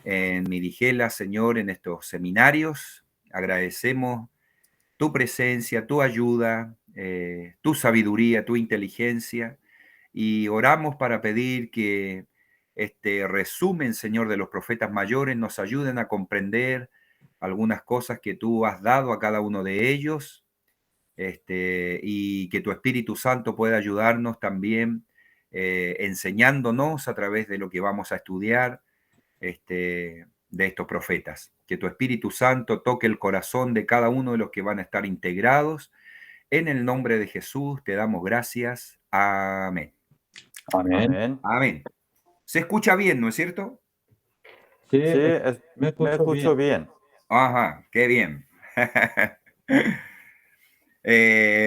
en Mirigela, Señor, en estos seminarios. Agradecemos tu presencia, tu ayuda, tu sabiduría, tu inteligencia, y oramos para pedir que este resumen, Señor, de los profetas mayores nos ayuden a comprender algunas cosas que tú has dado a cada uno de ellos, y que tu Espíritu Santo pueda ayudarnos también, enseñándonos a través de lo que vamos a estudiar, de estos profetas. Que tu Espíritu Santo toque el corazón de cada uno de los que van a estar integrados. En el nombre de Jesús te damos gracias. Amén. Amén. Amén. Amén. Se escucha bien, ¿no es cierto? Sí, Sí, me me escucho escucho bien. bien. Ajá, qué bien.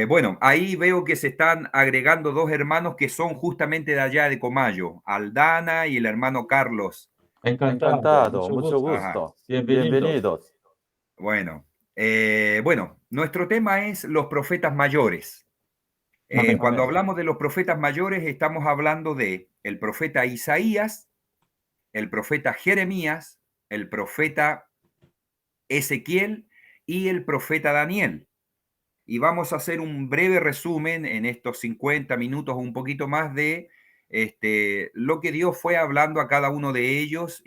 Bueno, ahí veo que se están agregando dos hermanos que son justamente de allá de Comayo, Aldana y el hermano Carlos. Encantado, Encantado, mucho mucho gusto. Ajá. gusto. Bienvenidos. Bienvenidos. Bueno, nuestro tema es los profetas mayores. Amén. Cuando Amén. hablamos de los profetas mayores, estamos hablando de el profeta Isaías, el profeta Jeremías, el profeta Ezequiel y el profeta Daniel. Y vamos a hacer un breve resumen en estos 50 minutos o un poquito más de lo que Dios fue hablando a cada uno de ellos.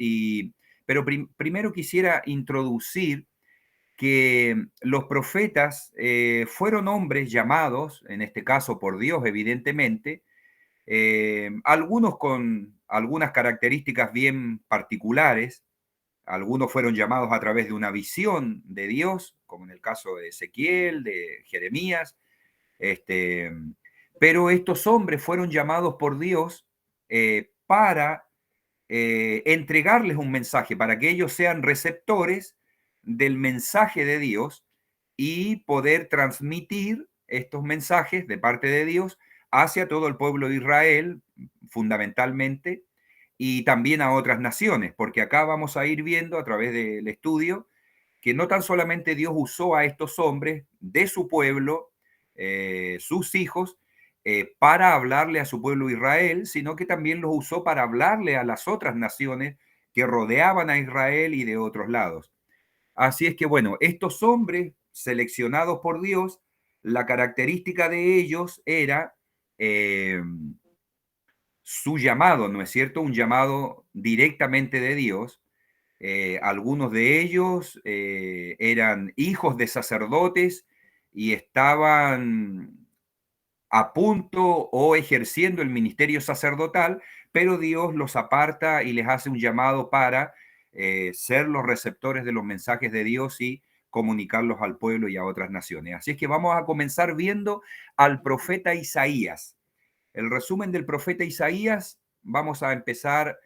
Pero primero quisiera introducir que los profetas fueron hombres llamados, en este caso por Dios, evidentemente, algunos con algunas características bien particulares. Algunos fueron llamados a través de una visión de Dios, como en el caso de Ezequiel, de Jeremías. Este, pero estos hombres fueron llamados por Dios para entregarles un mensaje, para que ellos sean receptores del mensaje de Dios y poder transmitir estos mensajes de parte de Dios hacia todo el pueblo de Israel, fundamentalmente, y también a otras naciones, porque acá vamos a ir viendo a través del estudio que no tan solamente Dios usó a estos hombres de su pueblo, sus hijos, para hablarle a su pueblo Israel, sino que también los usó para hablarle a las otras naciones que rodeaban a Israel y de otros lados. Así es que, bueno, estos hombres seleccionados por Dios, la característica de ellos era su llamado, ¿no es cierto? Un llamado directamente de Dios. Algunos de ellos eran hijos de sacerdotes y estaban a punto o ejerciendo el ministerio sacerdotal, pero Dios los aparta y les hace un llamado para ser los receptores de los mensajes de Dios y comunicarlos al pueblo y a otras naciones. Así es que vamos a comenzar viendo al profeta Isaías. El resumen del profeta Isaías, vamos a empezar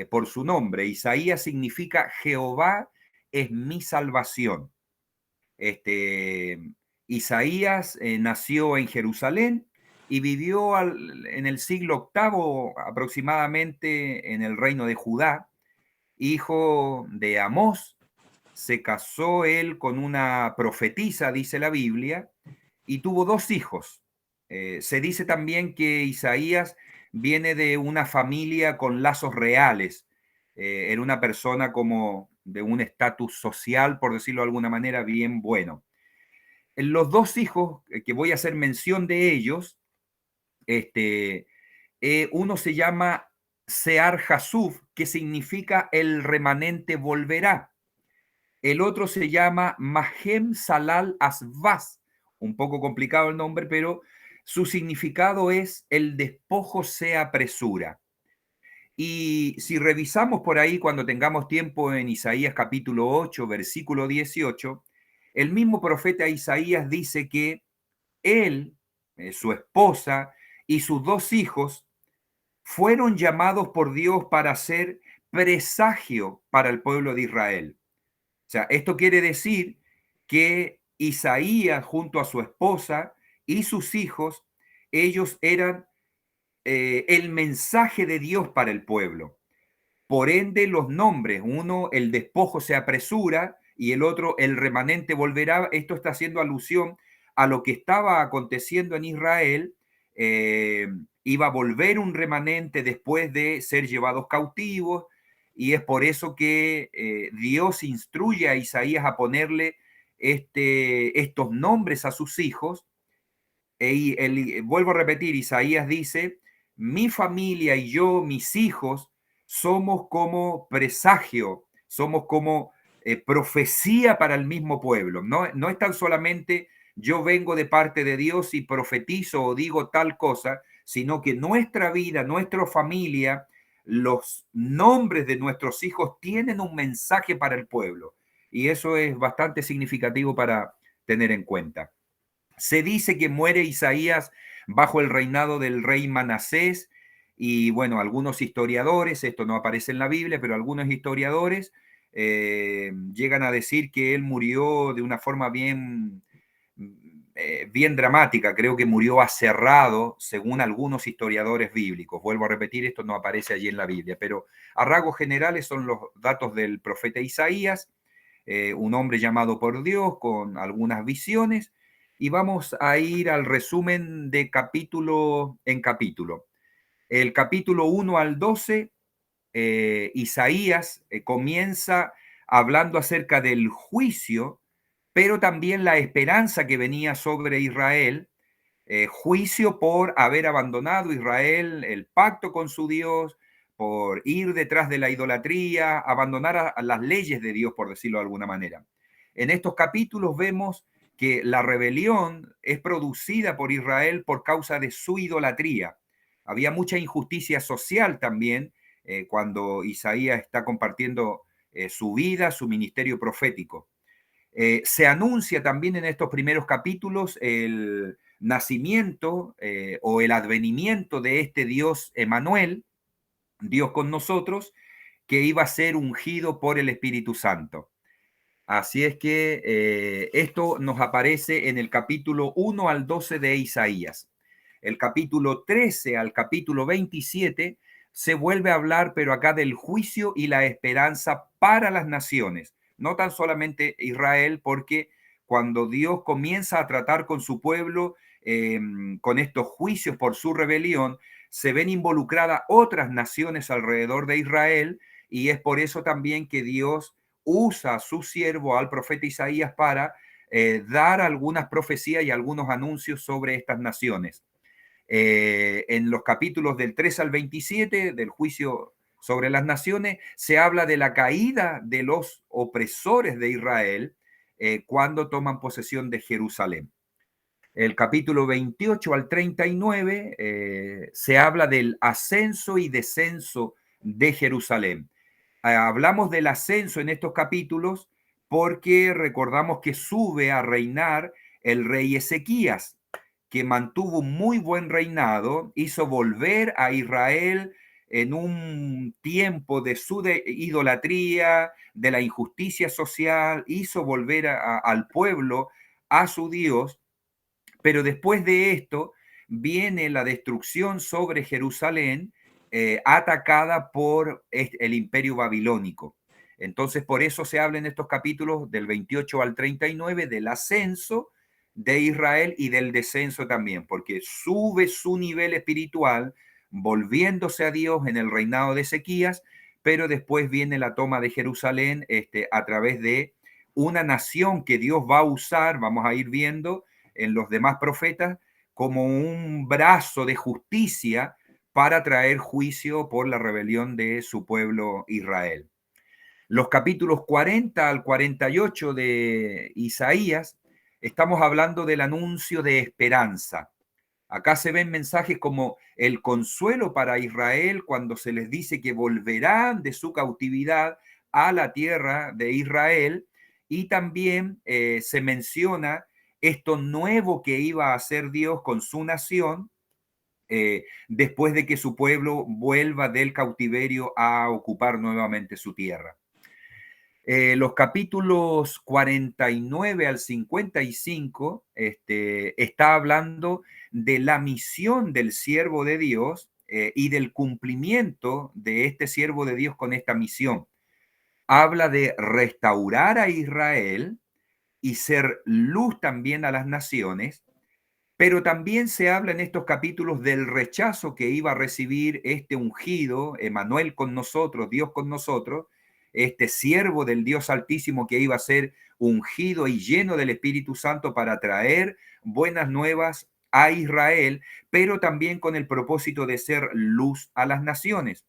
por su nombre. Isaías significa Jehová es mi salvación. Isaías nació en Jerusalén y vivió en el siglo octavo aproximadamente en el reino de Judá, hijo de Amós. Se casó él con una profetisa, dice la Biblia, y tuvo dos hijos. Se dice también que Isaías viene de una familia con lazos reales. Era una persona como de un estatus social, por decirlo de alguna manera, bien bueno. Los dos hijos, que voy a hacer mención de ellos, uno se llama Sear Jasub, que significa el remanente volverá. El otro se llama Mahem Salal Asbaz, un poco complicado el nombre, pero su significado es el despojo se apresura. Y si revisamos por ahí cuando tengamos tiempo en Isaías capítulo 8, versículo 18, el mismo profeta Isaías dice que él, su esposa y sus dos hijos fueron llamados por Dios para ser presagio para el pueblo de Israel. O sea, esto quiere decir que Isaías junto a su esposa y sus hijos, ellos eran el mensaje de Dios para el pueblo. Por ende, los nombres, uno, el despojo se apresura y el otro, el remanente volverá. Esto está haciendo alusión a lo que estaba aconteciendo en Israel. Iba a volver un remanente después de ser llevados cautivos. y es por eso que Dios instruye a Isaías a ponerle estos nombres a sus hijos. Vuelvo a repetir, Isaías dice, mi familia y yo, mis hijos, somos como presagio, somos como profecía para el mismo pueblo. No es tan solamente yo vengo de parte de Dios y profetizo o digo tal cosa, sino que nuestra vida, nuestra familia, los nombres de nuestros hijos tienen un mensaje para el pueblo. Y eso es bastante significativo para tener en cuenta. Se dice que muere Isaías bajo el reinado del rey Manasés y bueno, algunos historiadores, esto no aparece en la Biblia, pero algunos historiadores llegan a decir que él murió de una forma bien dramática. Creo que murió aserrado, según algunos historiadores bíblicos. Vuelvo a repetir, esto no aparece allí en la Biblia, pero a rasgos generales son los datos del profeta Isaías, un hombre llamado por Dios con algunas visiones. Y vamos a ir al resumen de capítulo en capítulo. El capítulo 1 al 12, Isaías comienza hablando acerca del juicio, pero también la esperanza que venía sobre Israel. Juicio por haber abandonado Israel el pacto con su Dios, por ir detrás de la idolatría, abandonar a las leyes de Dios, por decirlo de alguna manera. En estos capítulos vemos que la rebelión es producida por Israel por causa de su idolatría. Había mucha injusticia social también cuando Isaías está compartiendo su vida, su ministerio profético. Se anuncia también en estos primeros capítulos el nacimiento o el advenimiento de este Dios Emanuel, Dios con nosotros, que iba a ser ungido por el Espíritu Santo. Así es que esto nos aparece en el capítulo 1 al 12 de Isaías. El capítulo 13 al capítulo 27 se vuelve a hablar, pero acá del juicio y la esperanza para las naciones. No tan solamente Israel, porque cuando Dios comienza a tratar con su pueblo, con estos juicios por su rebelión, se ven involucradas otras naciones alrededor de Israel, y es por eso también que Dios usa a su siervo, al profeta Isaías, para dar algunas profecías y algunos anuncios sobre estas naciones. En los capítulos del 3 al 27 del juicio sobre las naciones, se habla de la caída de los opresores de Israel cuando toman posesión de Jerusalén. El capítulo 28 al 39 se habla del ascenso y descenso de Jerusalén. Hablamos del ascenso en estos capítulos porque recordamos que sube a reinar el rey Ezequías, que mantuvo un muy buen reinado, hizo volver a Israel en un tiempo de su idolatría, de la injusticia social, hizo volver al pueblo a su Dios, pero después de esto viene la destrucción sobre Jerusalén, atacada por el imperio babilónico. Entonces, por eso se habla en estos capítulos del 28 al 39 del ascenso de Israel y del descenso también, porque sube su nivel espiritual, volviéndose a Dios en el reinado de Ezequías, pero después viene la toma de Jerusalén a través de una nación que Dios va a usar, vamos a ir viendo en los demás profetas, como un brazo de justicia para traer juicio por la rebelión de su pueblo Israel. Los capítulos 40 al 48 de Isaías, estamos hablando del anuncio de esperanza. Acá se ven mensajes como el consuelo para Israel cuando se les dice que volverán de su cautividad a la tierra de Israel, y también se menciona esto nuevo que iba a hacer Dios con su nación después de que su pueblo vuelva del cautiverio a ocupar nuevamente su tierra. Los capítulos 49 al 55 está hablando de la misión del siervo de Dios y del cumplimiento de este siervo de Dios con esta misión. Habla de restaurar a Israel y ser luz también a las naciones, Pero también se habla en estos capítulos del rechazo que iba a recibir este ungido, Emmanuel con nosotros, Dios con nosotros, este siervo del Dios Altísimo que iba a ser ungido y lleno del Espíritu Santo para traer buenas nuevas a Israel, pero también con el propósito de ser luz a las naciones.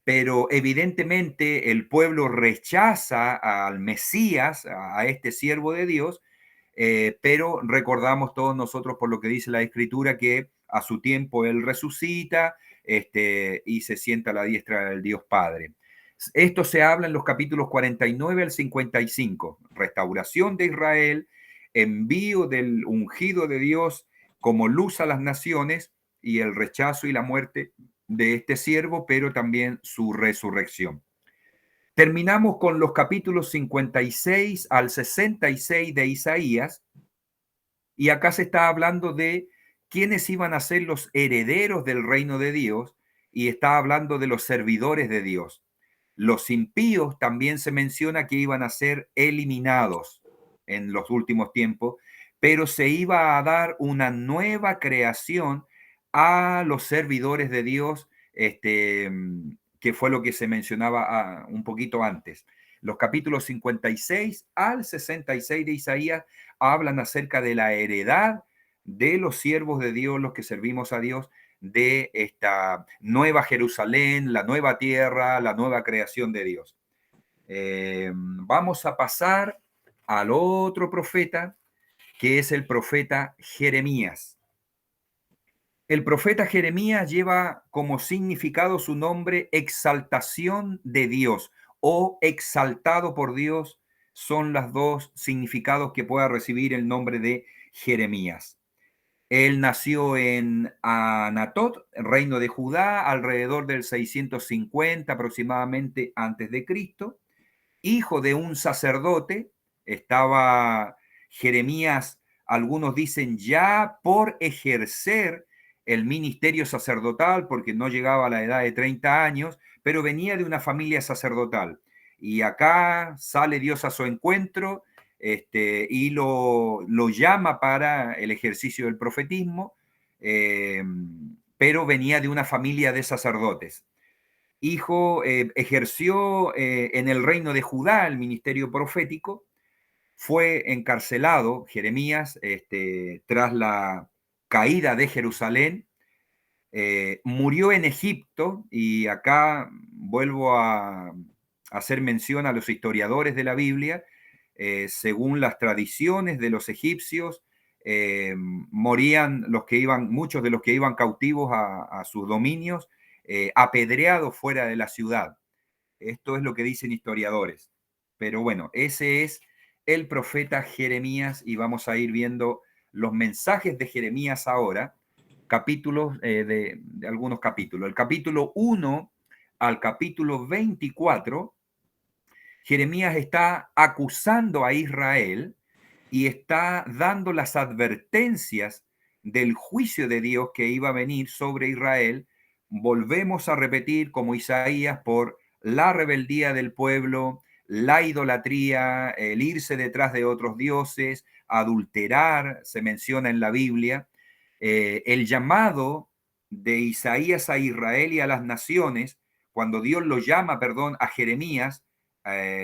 Pero evidentemente el pueblo rechaza al Mesías, a este siervo de Dios, pero recordamos todos nosotros por lo que dice la Escritura que a su tiempo Él resucita y se sienta a la diestra del Dios Padre. Esto se habla en los capítulos 49 al 55, restauración de Israel, envío del ungido de Dios como luz a las naciones y el rechazo y la muerte de este siervo, pero también su resurrección. Terminamos con los capítulos 56 al 66 de Isaías, y acá se está hablando de quiénes iban a ser los herederos del reino de Dios, y está hablando de los servidores de Dios. Los impíos también se menciona que iban a ser eliminados en los últimos tiempos, pero se iba a dar una nueva creación a los servidores de Dios, que fue lo que se mencionaba un poquito antes. Los capítulos 56 al 66 de Isaías hablan acerca de la heredad de los siervos de Dios, los que servimos a Dios, de esta nueva Jerusalén, la nueva tierra, la nueva creación de Dios. Vamos a pasar al otro profeta, que es el profeta Jeremías. El profeta Jeremías lleva como significado su nombre exaltación de Dios o exaltado por Dios. Son los dos significados que pueda recibir el nombre de Jeremías. Él nació en Anatot, reino de Judá, alrededor del 650 aproximadamente antes de Cristo. Hijo de un sacerdote, estaba Jeremías, algunos dicen ya por ejercer el ministerio sacerdotal, porque no llegaba a la edad de 30 años, pero venía de una familia sacerdotal. Y acá sale Dios a su encuentro, y lo llama para el ejercicio del profetismo, pero venía de una familia de sacerdotes. Hijo, ejerció en el reino de Judá el ministerio profético, fue encarcelado Jeremías tras la caída de Jerusalén, murió en Egipto, y acá vuelvo a hacer mención a los historiadores de la Biblia. Según las tradiciones de los egipcios, morían muchos de los que iban cautivos a sus dominios, apedreados fuera de la ciudad. Esto es lo que dicen historiadores. Pero bueno, ese es el profeta Jeremías, y vamos a ir viendo los mensajes de Jeremías ahora, capítulos de algunos capítulos. El capítulo 1 al capítulo 24, Jeremías está acusando a Israel y está dando las advertencias del juicio de Dios que iba a venir sobre Israel. Volvemos a repetir, como Isaías, por la rebeldía del pueblo, la idolatría, el irse detrás de otros dioses, adulterar, se menciona en la Biblia. El llamado de Isaías a Israel y a las naciones, cuando Dios lo llama, perdón, a Jeremías,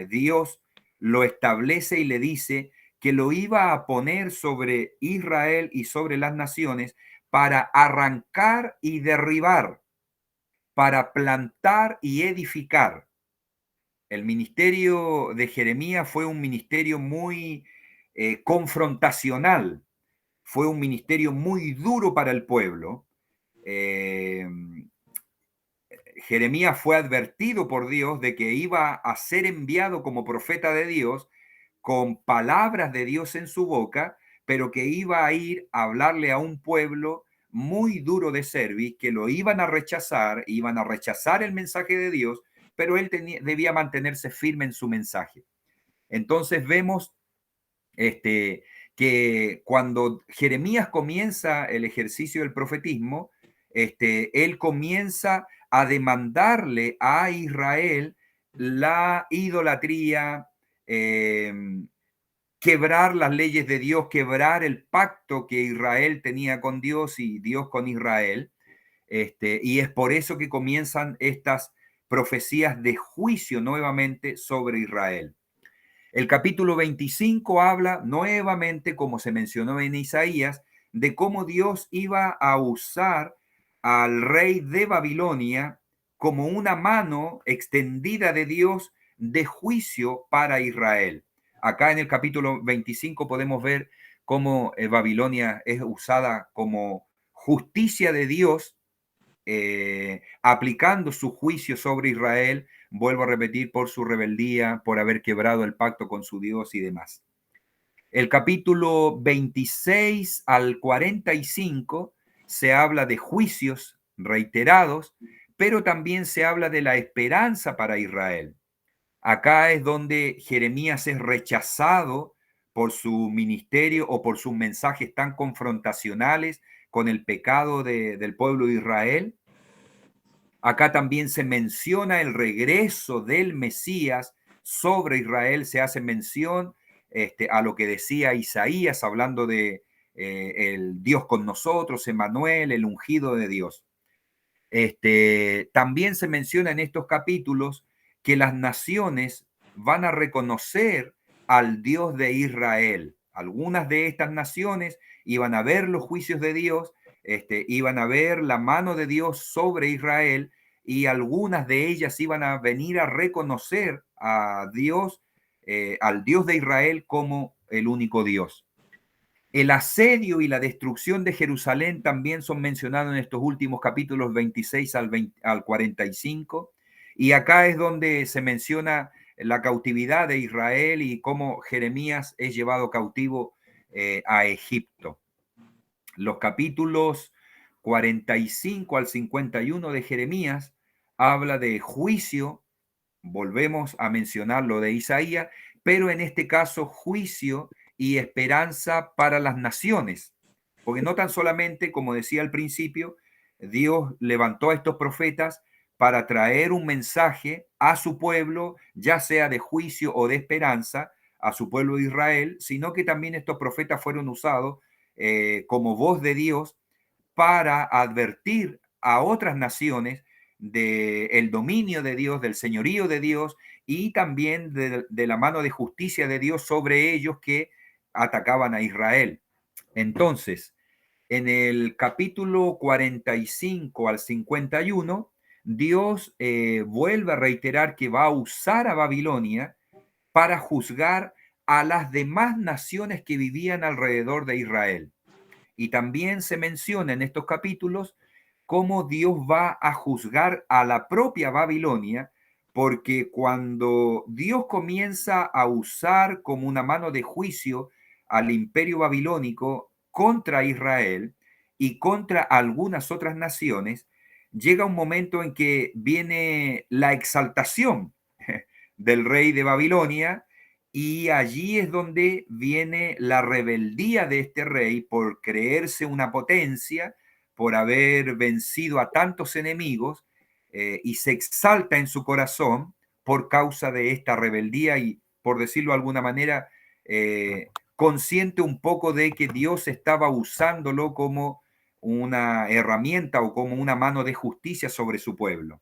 Dios lo establece y le dice que lo iba a poner sobre Israel y sobre las naciones para arrancar y derribar, para plantar y edificar. El ministerio de Jeremías fue un ministerio muy confrontacional, fue un ministerio muy duro para el pueblo. Jeremías fue advertido por Dios de que iba a ser enviado como profeta de Dios con palabras de Dios en su boca, pero que iba a ir a hablarle a un pueblo muy duro de cerviz, que lo iban a rechazar el mensaje de Dios, pero él debía mantenerse firme en su mensaje. Entonces vemos que cuando Jeremías comienza el ejercicio del profetismo, él comienza a demandarle a Israel la idolatría, que quebrar las leyes de Dios, quebrar el pacto que Israel tenía con Dios y Dios con Israel. Y es por eso que comienzan estas profecías de juicio nuevamente sobre Israel. El capítulo 25 habla nuevamente, como se mencionó en Isaías, de cómo Dios iba a usar al rey de Babilonia como una mano extendida de Dios de juicio para Israel. Acá en el capítulo 25 podemos ver cómo Babilonia es usada como justicia de Dios, aplicando su juicio sobre Israel, vuelvo a repetir, por su rebeldía, por haber quebrado el pacto con su Dios y demás. El capítulo 26 al 45 se habla de juicios reiterados, pero también se habla de la esperanza para Israel. Acá es donde Jeremías es rechazado por su ministerio o por sus mensajes tan confrontacionales con el pecado del pueblo de Israel. Acá también se menciona el regreso del Mesías sobre Israel, se hace mención a lo que decía Isaías, hablando de el Dios con nosotros, Emmanuel, el ungido de Dios. También se menciona en estos capítulos que las naciones van a reconocer al Dios de Israel. Algunas de estas naciones iban a ver los juicios de Dios, iban a ver la mano de Dios sobre Israel, y algunas de ellas iban a venir a reconocer a Dios, al Dios de Israel, como el único Dios. El asedio y la destrucción de Jerusalén también son mencionados en estos últimos capítulos 26 al 45. Y acá es donde se menciona la cautividad de Israel y cómo Jeremías es llevado cautivo a Egipto. Los capítulos 45 al 51 de Jeremías habla de juicio. Volvemos a mencionar lo de Isaías, pero en este caso juicio y esperanza para las naciones, porque no tan solamente, como decía al principio, Dios levantó a estos profetas para traer un mensaje a su pueblo, ya sea de juicio o de esperanza, a su pueblo de Israel, sino que también estos profetas fueron usados como voz de Dios para advertir a otras naciones del dominio de Dios, del señorío de Dios, y también de la mano de justicia de Dios sobre ellos que atacaban a Israel. Entonces, en el capítulo 45 al 51, Dios vuelve a reiterar que va a usar a Babilonia para juzgar a las demás naciones que vivían alrededor de Israel. Y también se menciona en estos capítulos cómo Dios va a juzgar a la propia Babilonia, porque cuando Dios comienza a usar como una mano de juicio al imperio babilónico contra Israel y contra algunas otras naciones, llega un momento en que viene la exaltación del rey de Babilonia, y allí es donde viene la rebeldía de este rey por creerse una potencia, por haber vencido a tantos enemigos, y se exalta en su corazón por causa de esta rebeldía y, por decirlo de alguna manera, consciente un poco de que Dios estaba usándolo como una herramienta o como una mano de justicia sobre su pueblo.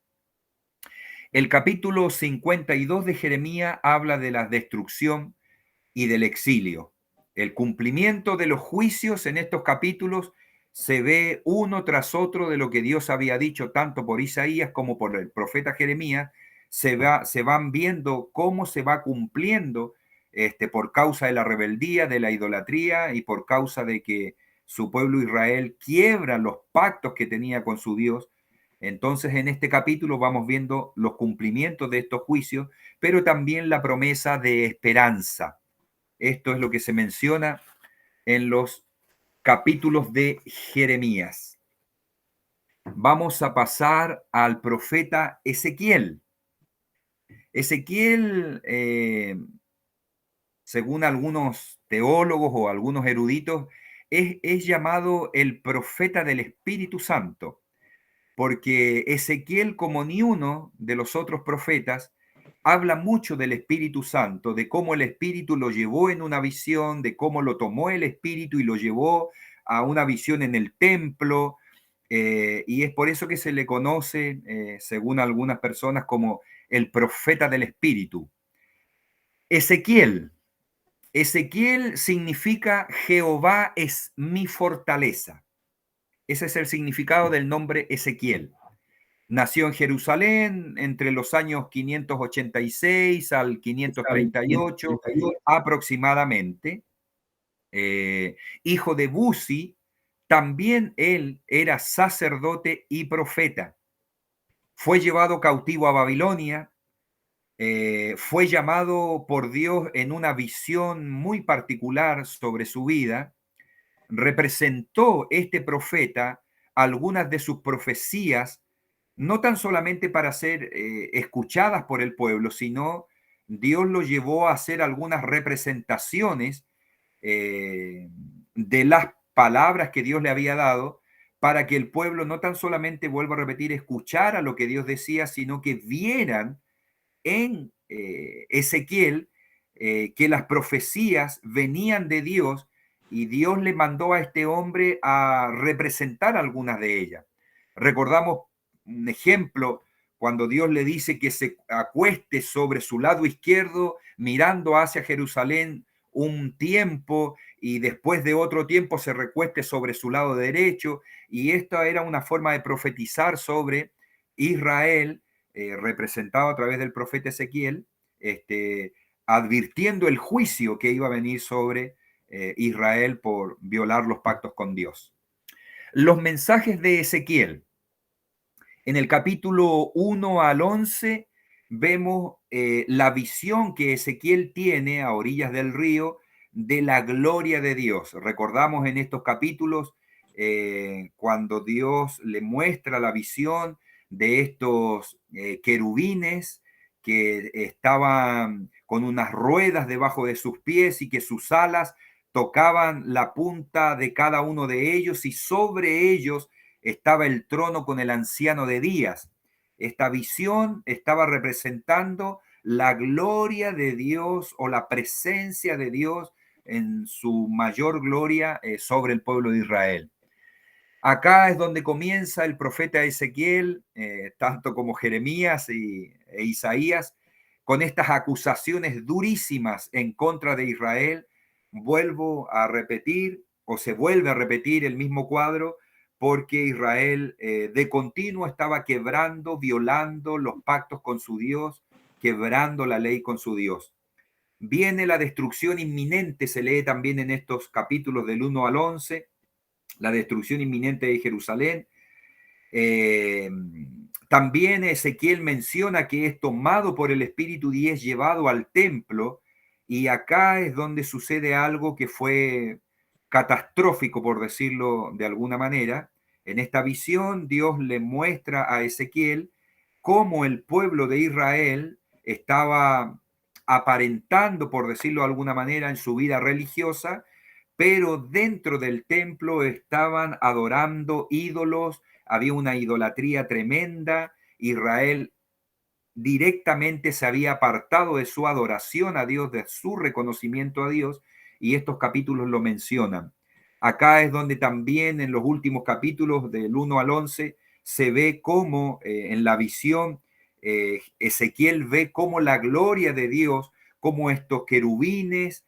El capítulo 52 de Jeremías habla de la destrucción y del exilio. El cumplimiento de los juicios en estos capítulos se ve uno tras otro de lo que Dios había dicho tanto por Isaías como por el profeta Jeremías. Se van viendo cómo se va cumpliendo por causa de la rebeldía, de la idolatría y por causa de que su pueblo Israel quiebra los pactos que tenía con su Dios. Entonces, en este capítulo vamos viendo los cumplimientos de estos juicios, pero también la promesa de esperanza. Esto es lo que se menciona en los capítulos de Jeremías. Vamos a pasar al profeta Ezequiel. Ezequiel, según algunos teólogos o algunos eruditos, es llamado el profeta del Espíritu Santo, porque Ezequiel, como ni uno de los otros profetas, habla mucho del Espíritu Santo, de cómo el Espíritu lo llevó en una visión, de cómo lo tomó el Espíritu y lo llevó a una visión en el templo, y es por eso que se le conoce, según algunas personas, como el profeta del Espíritu. Ezequiel. Ezequiel significa Jehová es mi fortaleza. Ese es el significado del nombre Ezequiel. Nació en Jerusalén entre los años 586 al 538 aproximadamente. Hijo de Buzi, también él era sacerdote y profeta. Fue llevado cautivo a Babilonia. Fue llamado por Dios en una visión muy particular sobre su vida. Representó este profeta algunas de sus profecías, no tan solamente para ser escuchadas por el pueblo, sino Dios lo llevó a hacer algunas representaciones de las palabras que Dios le había dado, para que el pueblo no tan solamente, vuelvo a repetir, escuchara lo que Dios decía, sino que vieran en Ezequiel que las profecías venían de Dios, y Dios le mandó a este hombre a representar algunas de ellas. Recordamos un ejemplo cuando Dios le dice que se acueste sobre su lado izquierdo mirando hacia Jerusalén un tiempo, y después de otro tiempo se recueste sobre su lado derecho, y esta era una forma de profetizar sobre Israel, representado a través del profeta Ezequiel, advirtiendo el juicio que iba a venir sobre Israel por violar los pactos con Dios. Los mensajes de Ezequiel. En el capítulo 1 al 11 vemos la visión que Ezequiel tiene a orillas del río de la gloria de Dios. Recordamos en estos capítulos cuando Dios le muestra la visión de estos querubines que estaban con unas ruedas debajo de sus pies y que sus alas tocaban la punta de cada uno de ellos, y sobre ellos estaba el trono con el anciano de días. Esta visión estaba representando la gloria de Dios, o la presencia de Dios en su mayor gloria sobre el pueblo de Israel. Acá es donde comienza el profeta Ezequiel, tanto como Jeremías e Isaías, con estas acusaciones durísimas en contra de Israel. Vuelvo a repetir, o se vuelve a repetir el mismo cuadro, porque Israel de continuo estaba quebrando, violando los pactos con su Dios, quebrando la ley con su Dios. Viene la destrucción inminente, se lee también en estos capítulos del 1 al 11, la destrucción inminente de Jerusalén. También Ezequiel menciona que es tomado por el Espíritu y es llevado al templo, y acá es donde sucede algo que fue catastrófico, por decirlo de alguna manera. En esta visión, Dios le muestra a Ezequiel cómo el pueblo de Israel estaba aparentando, por decirlo de alguna manera, en su vida religiosa, pero dentro del templo estaban adorando ídolos, había una idolatría tremenda. Israel directamente se había apartado de su adoración a Dios, de su reconocimiento a Dios, y estos capítulos lo mencionan. Acá es donde también en los últimos capítulos del 1 al 11 se ve cómo en la visión Ezequiel ve cómo la gloria de Dios, cómo estos querubines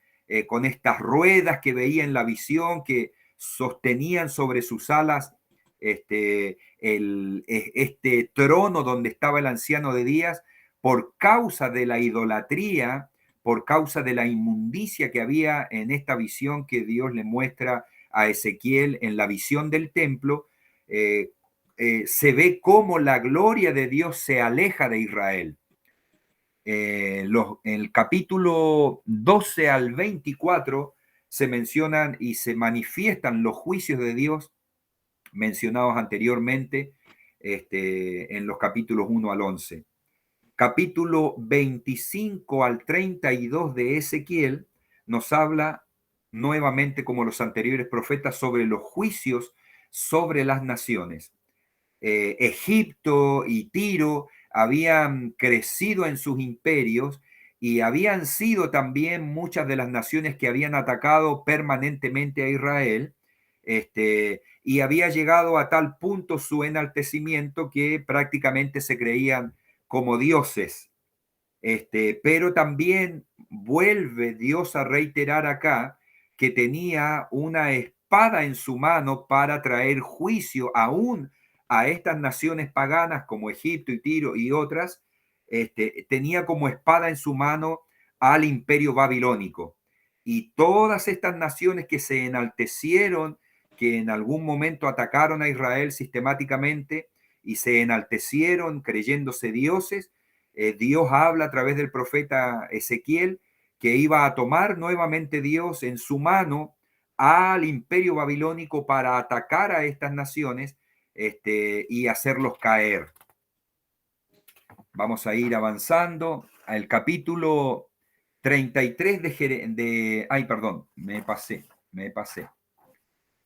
con estas ruedas que veía en la visión, que sostenían sobre sus alas este trono donde estaba el anciano de días, por causa de la idolatría, por causa de la inmundicia que había en esta visión que Dios le muestra a Ezequiel en la visión del templo. Se ve cómo la gloria de Dios se aleja de Israel. En el capítulo 12 al 24 se mencionan y se manifiestan los juicios de Dios mencionados anteriormente en los capítulos 1 al 11. Capítulo 25 al 32 de Ezequiel nos habla nuevamente, como los anteriores profetas, sobre los juicios sobre las naciones. Egipto y Tiro habían crecido en sus imperios y habían sido también muchas de las naciones que habían atacado permanentemente a Israel, y había llegado a tal punto su enaltecimiento que prácticamente se creían como dioses. Pero también vuelve Dios a reiterar acá que tenía una espada en su mano para traer juicio aún a estas naciones paganas como Egipto y Tiro y otras. Tenía como espada en su mano al imperio babilónico. Y todas estas naciones que se enaltecieron, que en algún momento atacaron a Israel sistemáticamente y se enaltecieron creyéndose dioses, Dios habla a través del profeta Ezequiel que iba a tomar nuevamente Dios en su mano al imperio babilónico para atacar a estas naciones, y hacerlos caer. Vamos a ir avanzando al capítulo 33 ay, perdón, me pasé.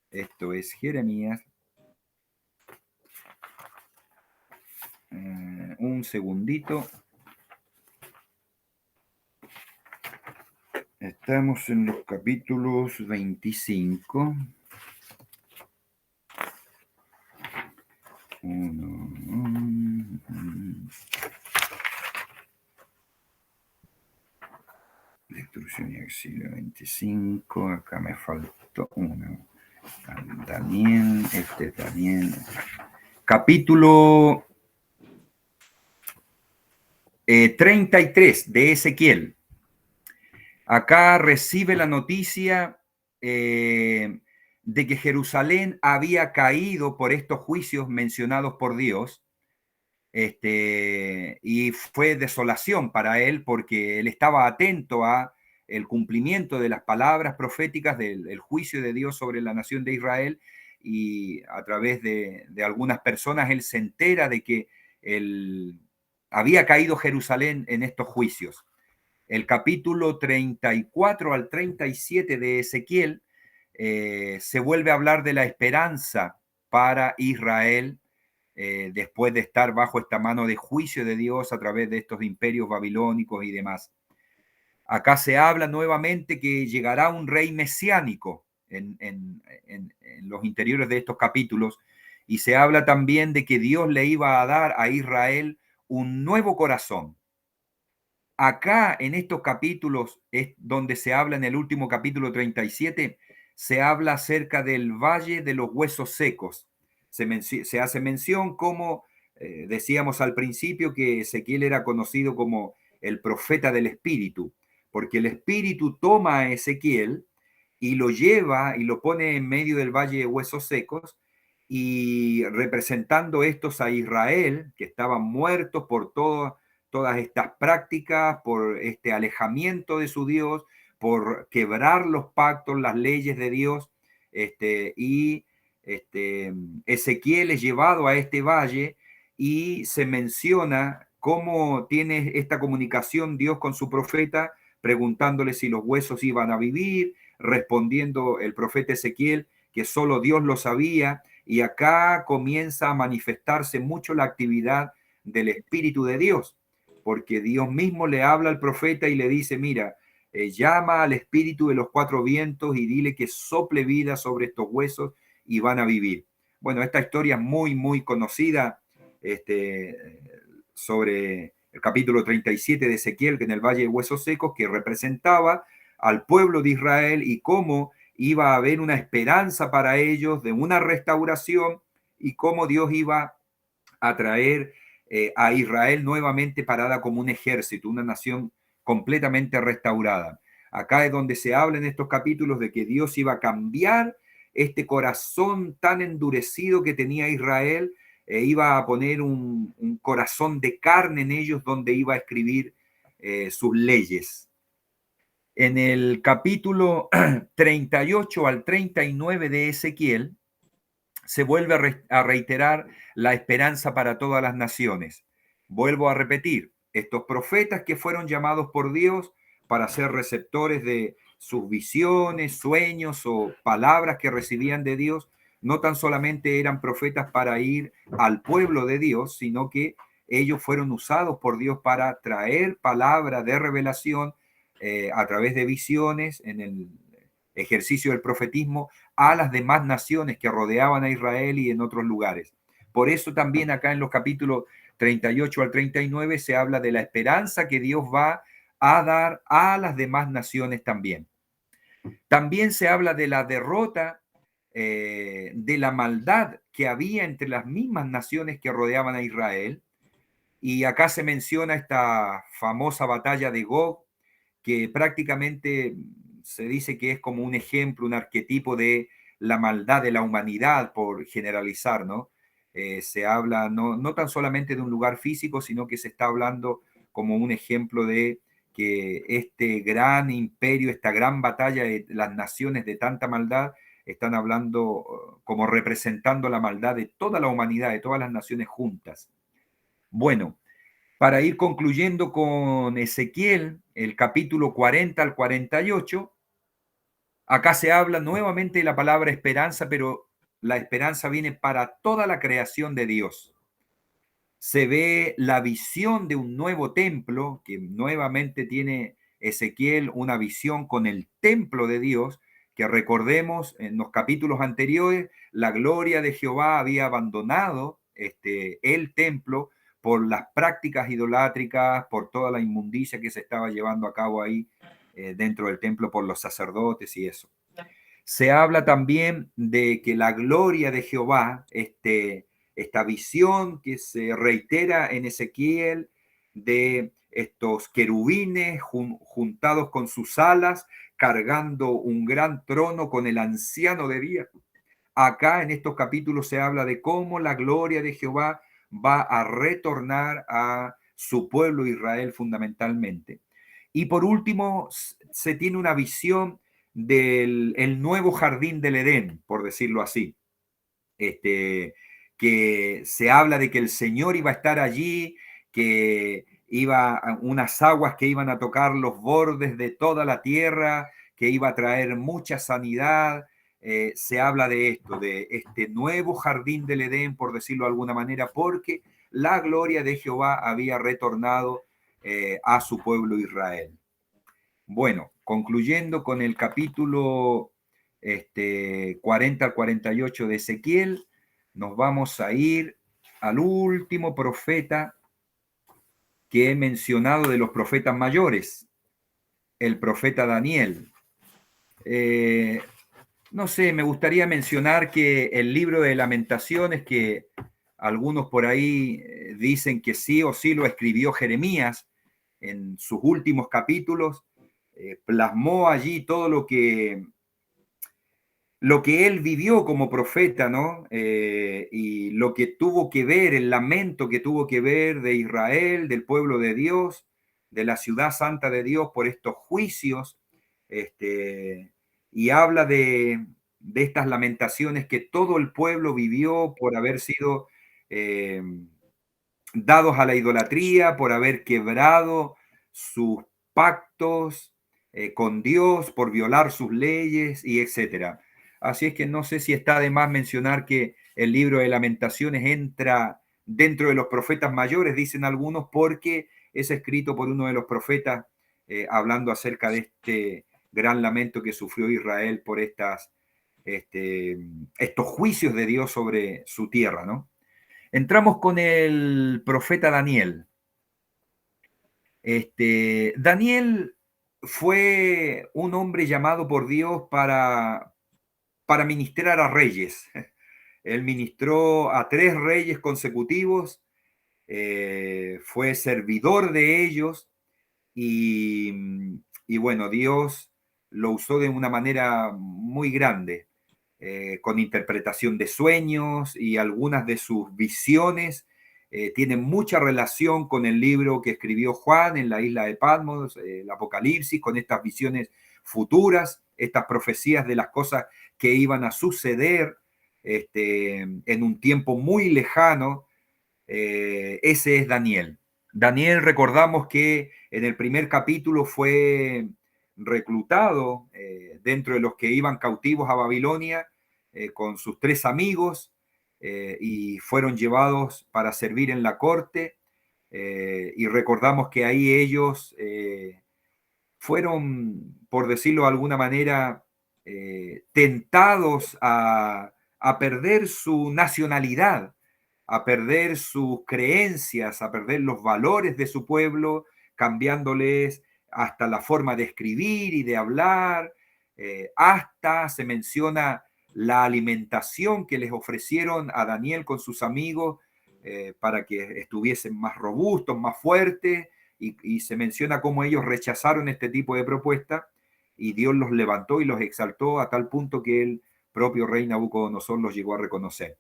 Esto es Jeremías. Un segundito. Estamos en los capítulos 25. Destrucción y exilio 25. Acá me faltó uno. Daniel, Daniel. Capítulo 33 de Ezequiel. Acá recibe la noticia de que Jerusalén había caído por estos juicios mencionados por Dios, y fue desolación para él porque él estaba atento a el cumplimiento de las palabras proféticas del juicio de Dios sobre la nación de Israel, y a través de algunas personas él se entera de que había caído Jerusalén en estos juicios. El capítulo 34 al 37 de Ezequiel se vuelve a hablar de la esperanza para Israel después de estar bajo esta mano de juicio de Dios a través de estos imperios babilónicos y demás. Acá se habla nuevamente que llegará un rey mesiánico en los interiores de estos capítulos, y se habla también de que Dios le iba a dar a Israel un nuevo corazón. Acá en estos capítulos es donde se habla, en el último capítulo 37, se habla acerca del valle de los huesos secos. Se hace mención, como decíamos al principio, que Ezequiel era conocido como el profeta del Espíritu, porque el Espíritu toma a Ezequiel y lo lleva y lo pone en medio del valle de huesos secos, y representando estos a Israel, que estaban muertos por todas estas prácticas, por este alejamiento de su Dios, por quebrar los pactos, las leyes de Dios, Ezequiel es llevado a este valle y se menciona cómo tiene esta comunicación Dios con su profeta, preguntándole si los huesos iban a vivir, respondiendo el profeta Ezequiel que solo Dios lo sabía, y acá comienza a manifestarse mucho la actividad del Espíritu de Dios, porque Dios mismo le habla al profeta y le dice, mira, llama al espíritu de los cuatro vientos y dile que sople vida sobre estos huesos y van a vivir. Bueno, esta historia es muy, muy conocida, sobre el capítulo 37 de Ezequiel, que en el Valle de Huesos Secos, que representaba al pueblo de Israel y cómo iba a haber una esperanza para ellos de una restauración, y cómo Dios iba a traer a Israel nuevamente parada como un ejército, una nación completamente restaurada. Acá es donde se habla en estos capítulos de que Dios iba a cambiar este corazón tan endurecido que tenía Israel, iba a poner un corazón de carne en ellos, donde iba a escribir sus leyes. En el capítulo 38 al 39 de Ezequiel, se vuelve a reiterar la esperanza para todas las naciones. Vuelvo a repetir, estos profetas que fueron llamados por Dios para ser receptores de sus visiones, sueños o palabras que recibían de Dios, no tan solamente eran profetas para ir al pueblo de Dios, sino que ellos fueron usados por Dios para traer palabra de revelación a través de visiones en el ejercicio del profetismo a las demás naciones que rodeaban a Israel y en otros lugares. Por eso también acá en los capítulos 38 al 39 se habla de la esperanza que Dios va a dar a las demás naciones también. También se habla de la derrota de la maldad que había entre las mismas naciones que rodeaban a Israel. Y acá se menciona esta famosa batalla de Gog, que prácticamente se dice que es como un ejemplo, un arquetipo de la maldad de la humanidad, por generalizar, ¿no? Se habla no tan solamente de un lugar físico, sino que se está hablando como un ejemplo de que este gran imperio, esta gran batalla de las naciones de tanta maldad, están hablando como representando la maldad de toda la humanidad, de todas las naciones juntas. Bueno, para ir concluyendo con Ezequiel, el capítulo 40 al 48, acá se habla nuevamente de la palabra esperanza, pero la esperanza viene para toda la creación de Dios. Se ve la visión de un nuevo templo, que nuevamente tiene Ezequiel una visión con el templo de Dios, que recordemos en los capítulos anteriores, la gloria de Jehová había abandonado el templo por las prácticas idolátricas, por toda la inmundicia que se estaba llevando a cabo ahí dentro del templo por los sacerdotes y eso. Se habla también de que la gloria de Jehová, esta visión que se reitera en Ezequiel de estos querubines juntados con sus alas, cargando un gran trono con el anciano de días. Acá en estos capítulos se habla de cómo la gloria de Jehová va a retornar a su pueblo Israel fundamentalmente. Y por último, se tiene una visión del el nuevo jardín del Edén, por decirlo así. Que se habla de que el Señor iba a estar allí, que iba a unas aguas que iban a tocar los bordes de toda la tierra, que iba a traer mucha sanidad. Se habla de esto, de este nuevo jardín del Edén, por decirlo de alguna manera, porque la gloria de Jehová había retornado a su pueblo Israel. Bueno, concluyendo con el capítulo 40 al 48 de Ezequiel, nos vamos a ir al último profeta que he mencionado de los profetas mayores, el profeta Daniel. No sé, me gustaría mencionar que el libro de Lamentaciones, que algunos por ahí dicen que sí o sí lo escribió Jeremías en sus últimos capítulos, plasmó allí todo lo que él vivió como profeta, ¿no? Y lo que tuvo que ver, el lamento que tuvo que ver de Israel, del pueblo de Dios, de la ciudad santa de Dios por estos juicios, y habla de estas lamentaciones que todo el pueblo vivió por haber sido dados a la idolatría, por haber quebrado sus pactos con Dios, por violar sus leyes y etcétera. Así es que no sé si está de más mencionar que el libro de Lamentaciones entra dentro de los profetas mayores, dicen algunos, porque es escrito por uno de los profetas hablando acerca de este gran lamento que sufrió Israel por estos juicios de Dios sobre su tierra, ¿no? Entramos con el profeta Daniel. Daniel fue un hombre llamado por Dios para ministrar a reyes. Él ministró a 3 reyes consecutivos, fue servidor de ellos y bueno, Dios lo usó de una manera muy grande, con interpretación de sueños y algunas de sus visiones tienen mucha relación con el libro que escribió Juan en la isla de Patmos, el Apocalipsis, con estas visiones futuras, estas profecías de las cosas que iban a suceder en un tiempo muy lejano. Ese es Daniel. Daniel, recordamos que en el primer capítulo fue reclutado dentro de los que iban cautivos a Babilonia con sus 3 amigos y fueron llevados para servir en la corte. y recordamos que ahí ellos fueron, por decirlo de alguna manera, tentados a perder su nacionalidad, a perder sus creencias, a perder los valores de su pueblo, cambiándoles hasta la forma de escribir y de hablar, hasta se menciona la alimentación que les ofrecieron a Daniel con sus amigos para que estuviesen más robustos, más fuertes, y se menciona cómo ellos rechazaron este tipo de propuesta y Dios los levantó y los exaltó a tal punto que el propio rey Nabucodonosor los llegó a reconocer.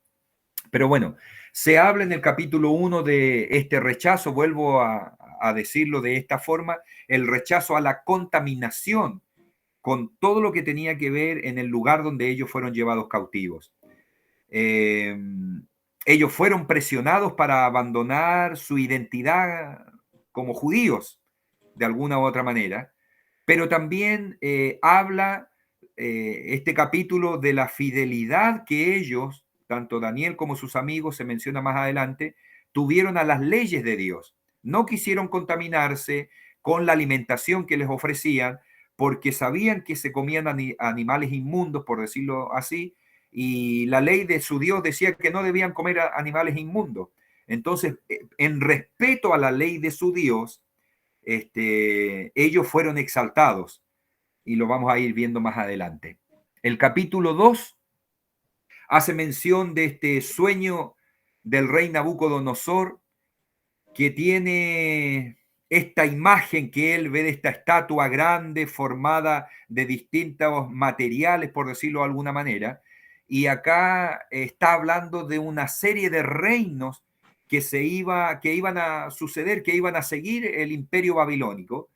Pero bueno, se habla en el capítulo 1 de este rechazo, vuelvo a decirlo de esta forma, el rechazo a la contaminación con todo lo que tenía que ver en el lugar donde ellos fueron llevados cautivos. Ellos fueron presionados para abandonar su identidad como judíos, de alguna u otra manera, pero también habla este capítulo de la fidelidad que ellos, tanto Daniel como sus amigos, se menciona más adelante, tuvieron a las leyes de Dios. No quisieron contaminarse con la alimentación que les ofrecían porque sabían que se comían animales inmundos, por decirlo así, y la ley de su Dios decía que no debían comer animales inmundos. Entonces, en respeto a la ley de su Dios, ellos fueron exaltados y lo vamos a ir viendo más adelante. El capítulo 2 hace mención de este sueño del rey Nabucodonosor que tiene esta imagen que él ve de esta estatua grande formada de distintos materiales, por decirlo de alguna manera, y acá está hablando de una serie de reinos que iban a suceder, que iban a seguir el imperio babilónico.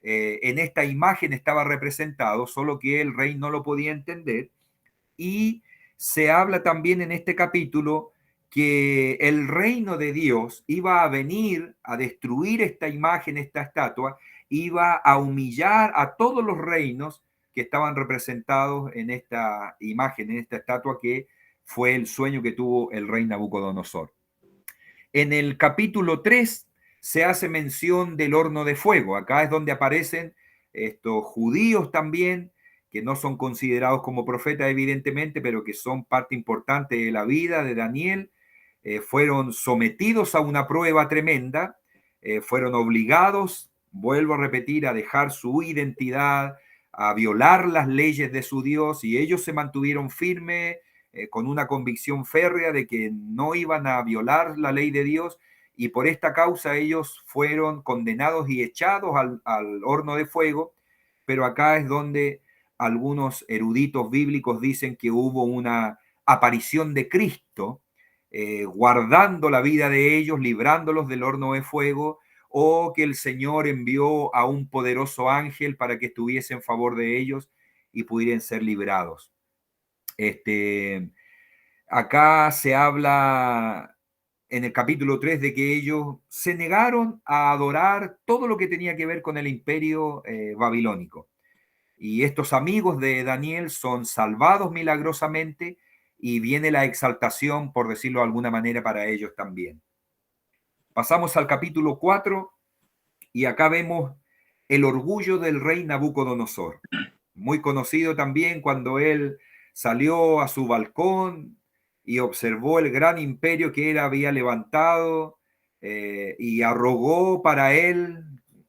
En esta imagen estaba representado, solo que el rey no lo podía entender, y se habla también en este capítulo que el reino de Dios iba a venir a destruir esta imagen, esta estatua, iba a humillar a todos los reinos que estaban representados en esta imagen, en esta estatua que fue el sueño que tuvo el rey Nabucodonosor. En el capítulo 3 se hace mención del horno de fuego. Acá es donde aparecen estos judíos también, que no son considerados como profetas evidentemente, pero que son parte importante de la vida de Daniel. Fueron sometidos a una prueba tremenda, fueron obligados, vuelvo a repetir, a dejar su identidad, a violar las leyes de su Dios, y ellos se mantuvieron firmes con una convicción férrea de que no iban a violar la ley de Dios, y por esta causa ellos fueron condenados y echados al horno de fuego. Pero acá es donde algunos eruditos bíblicos dicen que hubo una aparición de Cristo, guardando la vida de ellos, librándolos del horno de fuego, o que el Señor envió a un poderoso ángel para que estuviese en favor de ellos y pudieran ser librados. Acá se habla en el capítulo 3 de que ellos se negaron a adorar todo lo que tenía que ver con el imperio babilónico. Y estos amigos de Daniel son salvados milagrosamente y viene la exaltación, por decirlo de alguna manera, para ellos también. Pasamos al capítulo 4 y acá vemos el orgullo del rey Nabucodonosor. Muy conocido también cuando él salió a su balcón y observó el gran imperio que él había levantado y arrogó para él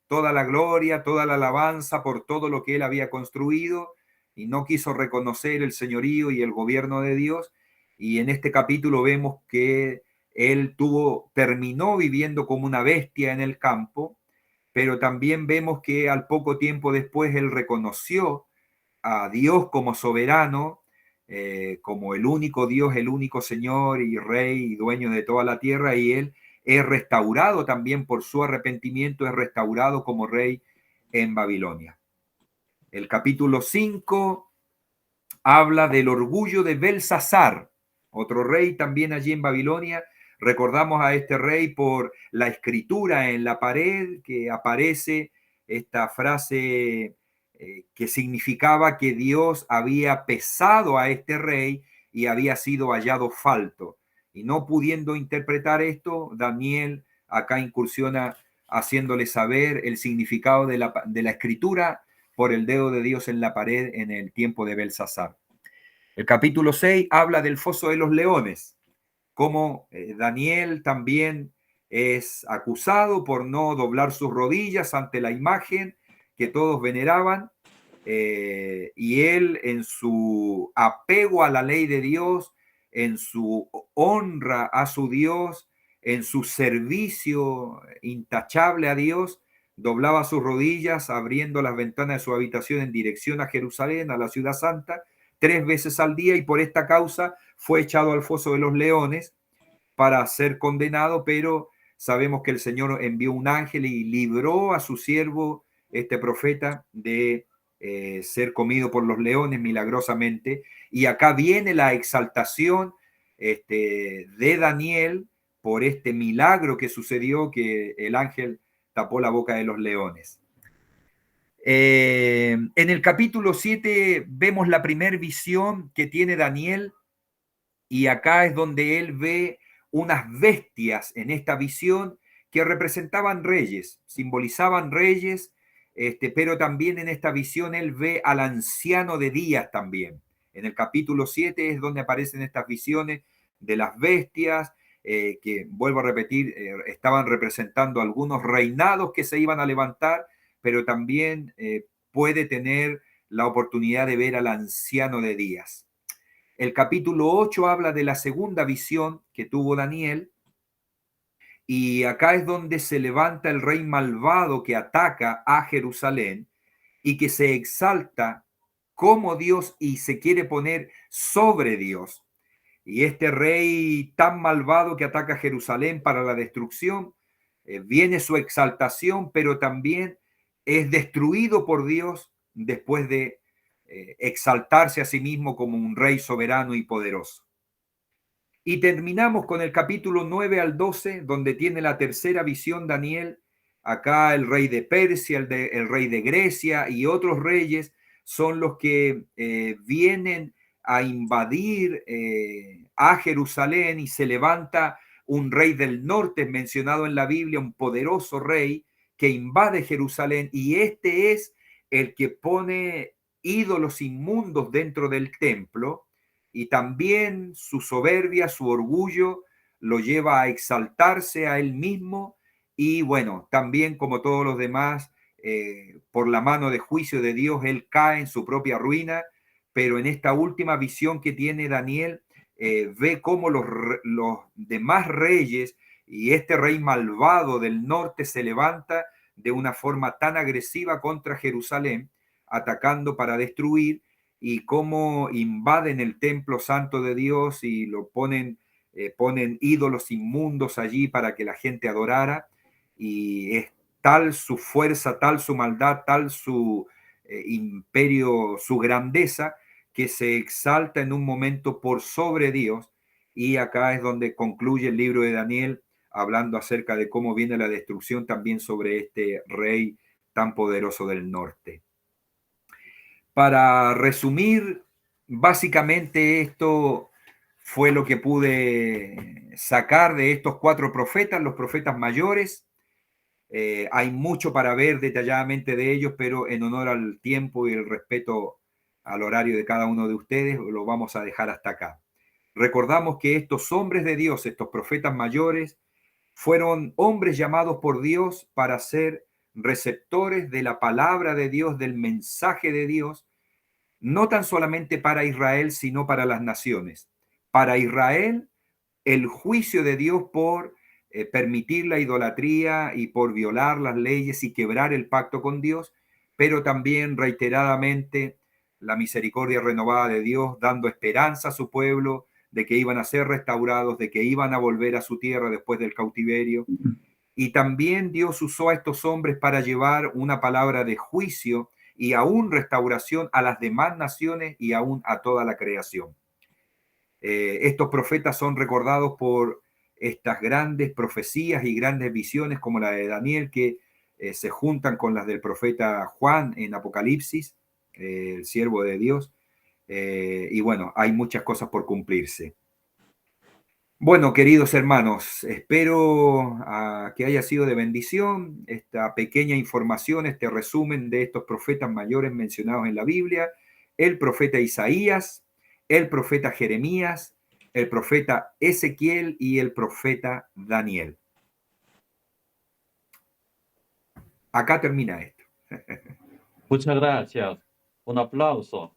toda la gloria, toda la alabanza por todo lo que él había construido, y no quiso reconocer el señorío y el gobierno de Dios. Y en este capítulo vemos que él terminó viviendo como una bestia en el campo, pero también vemos que al poco tiempo después él reconoció a Dios como soberano, como el único Dios, el único Señor y Rey y dueño de toda la tierra, y él es restaurado también por su arrepentimiento, es restaurado como rey en Babilonia. El capítulo 5 habla del orgullo de Belsasar, otro rey también allí en Babilonia. Recordamos a este rey por la escritura en la pared que aparece esta frase que significaba que Dios había pesado a este rey y había sido hallado falto. Y no pudiendo interpretar esto, Daniel acá incursiona haciéndole saber el significado de la escritura por el dedo de Dios en la pared en el tiempo de Belsasar. El capítulo 6 habla del foso de los leones, como Daniel también es acusado por no doblar sus rodillas ante la imagen que todos veneraban, y él en su apego a la ley de Dios, en su honra a su Dios, en su servicio intachable a Dios, doblaba sus rodillas abriendo las ventanas de su habitación en dirección a Jerusalén, a la ciudad santa, 3 veces al día, y por esta causa fue echado al foso de los leones para ser condenado, pero sabemos que el Señor envió un ángel y libró a su siervo, este profeta, de ser comido por los leones milagrosamente. Y acá viene la exaltación de Daniel por este milagro que sucedió, que el ángel tapó la boca de los leones. En el capítulo 7 vemos la primera visión que tiene Daniel, y acá es donde él ve unas bestias en esta visión que representaban reyes, simbolizaban reyes, pero también en esta visión él ve al anciano de días también. En el capítulo 7 es donde aparecen estas visiones de las bestias, que, vuelvo a repetir, estaban representando algunos reinados que se iban a levantar, pero también puede tener la oportunidad de ver al anciano de días. El capítulo 8 habla de la segunda visión que tuvo Daniel, y acá es donde se levanta el rey malvado que ataca a Jerusalén y que se exalta como Dios y se quiere poner sobre Dios. Y este rey tan malvado que ataca a Jerusalén para la destrucción, viene su exaltación, pero también es destruido por Dios después de exaltarse a sí mismo como un rey soberano y poderoso. Y terminamos con el capítulo 9 al 12, donde tiene la tercera visión Daniel. Acá el rey de Persia, el rey de Grecia y otros reyes son los que vienen a invadir a Jerusalén, y se levanta un rey del norte mencionado en la Biblia, un poderoso rey que invade Jerusalén, y este es el que pone ídolos inmundos dentro del templo, y también su soberbia, su orgullo lo lleva a exaltarse a él mismo, y bueno, también como todos los demás, por la mano de juicio de Dios, él cae en su propia ruina. Pero en esta última visión que tiene Daniel, ve cómo los demás reyes y este rey malvado del norte se levanta de una forma tan agresiva contra Jerusalén, atacando para destruir, y cómo invaden el templo santo de Dios y lo ponen ídolos inmundos allí para que la gente adorara. Y es tal su fuerza, tal su maldad, tal su imperio, su grandeza, que se exalta en un momento por sobre Dios. Y acá es donde concluye el libro de Daniel, hablando acerca de cómo viene la destrucción también sobre este rey tan poderoso del norte. Para resumir, básicamente esto fue lo que pude sacar de estos 4 profetas, los profetas mayores. Hay mucho para ver detalladamente de ellos, pero en honor al tiempo y el respeto al horario de cada uno de ustedes, lo vamos a dejar hasta acá. Recordamos que estos hombres de Dios, estos profetas mayores, fueron hombres llamados por Dios para ser receptores de la palabra de Dios, del mensaje de Dios, no tan solamente para Israel, sino para las naciones. Para Israel, el juicio de Dios por permitir la idolatría y por violar las leyes y quebrar el pacto con Dios, pero también reiteradamente la misericordia renovada de Dios, dando esperanza a su pueblo de que iban a ser restaurados, de que iban a volver a su tierra después del cautiverio. Y también Dios usó a estos hombres para llevar una palabra de juicio y aún restauración a las demás naciones y aún a toda la creación. Estos profetas son recordados por estas grandes profecías y grandes visiones como la de Daniel, que se juntan con las del profeta Juan en Apocalipsis, el siervo de Dios. Y bueno, hay muchas cosas por cumplirse. Bueno, queridos hermanos, espero que haya sido de bendición esta pequeña información, este resumen de estos profetas mayores mencionados en la Biblia, el profeta Isaías, el profeta Jeremías, el profeta Ezequiel y el profeta Daniel. Acá termina esto. Muchas gracias. Un aplauso.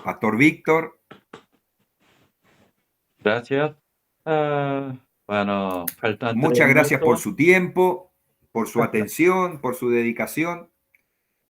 Pastor Víctor. Gracias. Bueno, faltan 3 Muchas gracias por minutos. su tiempo, por su atención, por su dedicación.